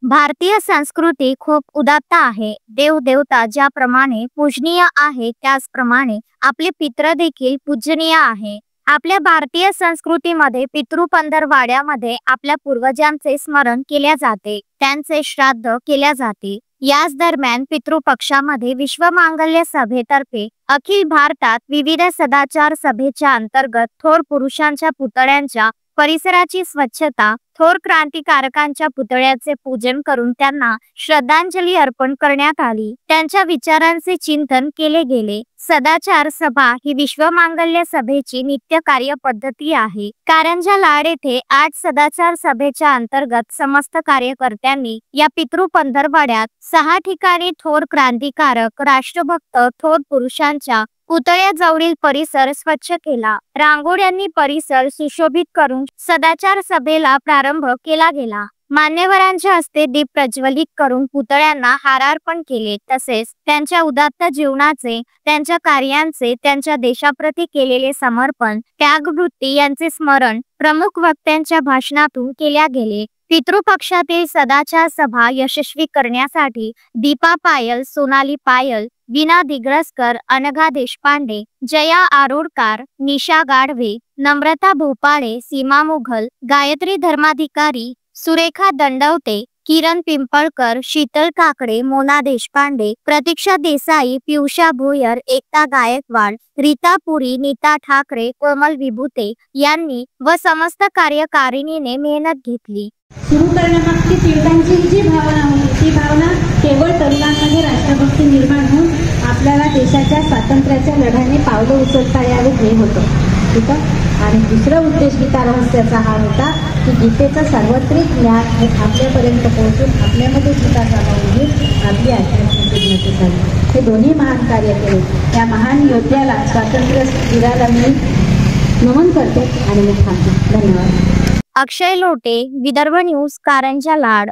भारतीय संस्कृती खूप उदात्त आहे। देवदेवता ज्याप्रमाणे पूजनीय आहे त्याचप्रमाणे आपले पितृ देखील पूजनीय आहे। आपल्या भारतीय संस्कृतीमध्ये पितृ पंधरवाड्यामध्ये आपल्या पूर्वजांचे स्मरण केले जाते, त्यांचे श्राद्ध केले जाते। याच दरम्यान पितृपक्षामध्ये विश्वमांगल्य सभेतर्फे अखिल भारतात विविध सदाचार सभेच्या अंतर्गत थोर पुरुषांच्या पुतळ्यांच्या परिसराची स्वच्छता, थोर क्रांतिकारकांच्या पुतळ्याचे पूजन करून त्यांना श्रद्धांजली अर्पण करण्यात आली। त्यांच्या विचारांचे चिंतन केले गेले। सदाचार सभा ही विश्वमांगल्य सभेची नित्य कार्यपद्धती आहे। कारंजा लाड येथे 8 सदाचार सभेच्या अंतर्गत समस्त कार्यकर्त्यांनी या पितृ पंधरवाड्यात 6 ठिकाणी थोर क्रांतिकारक, राष्ट्रभक्त, थोर पुरुषांच्या पुतळ्याजवळील परिसर स्वच्छ केला। रांगोळ्यांनी परिसर सुशोभित करून सदाचार सभेला प्रारंभ केला गेला। मान्यवरांच्या हस्ते दीप प्रज्वलित करून पुतळ्यांना हारार्पण केले। तसेच त्यांच्या उदात्त जीवनाचे, त्यांच्या कार्यांचे, त्यांच्या देशाप्रती केलेले समर्पण, त्यागवृत्ती यांचे स्मरण प्रमुख वक्त्यांच्या भाषणातून केले गेले। पितृपक्षातील सदाचार सभा यशस्वी करण्यासाठी दीपा पायल, सोनाली पायल, वीणा दिग्रसकर, अनघा देशपांडे, जया आरोडकर, निशा गाढवे, नम्रता भोपाळे, सीमा मुघल, गायत्री धर्माधिकारी, सुरेखा दंडवते, किरण पिंपळकर, शीतल काकडे, मोना देशपांडे, प्रतीक्षा देसाई, पियुषा भोयर, एकता गायकवाड, रीता पुरी, नीता ठाकरे, कोमल विभूते यांनी व समस्त कार्यकारिणीने मेहनत घेतली। सुरू करण्यामागची टिळकांची जी भावना होती, ती भावना केवळ तरुणांमध्ये राष्ट्रभक्ती निर्माण होऊन आपल्याला देशाच्या स्वातंत्र्याच्या लढ्याने पावलं उचलता यावेत हे होतं, ठीक आहे। आणि दुसरा उद्देश गीता रहस्याचा हा होता की गीतेचं सार्वत्रिक ज्ञान हे आपल्यापर्यंत पोहोचून आपल्यामध्ये गीता सामावून घेऊन आपली आध्यात्मिक उन्नती झाली। हे दोन्ही महान कार्य केले। या महान योद्ध्याला, स्वातंत्र्य वीराला मी नमन करते आणि मी थांबते। धन्यवाद। अक्षय लोटे, विदर्भ न्यूज, कारंजा लाड।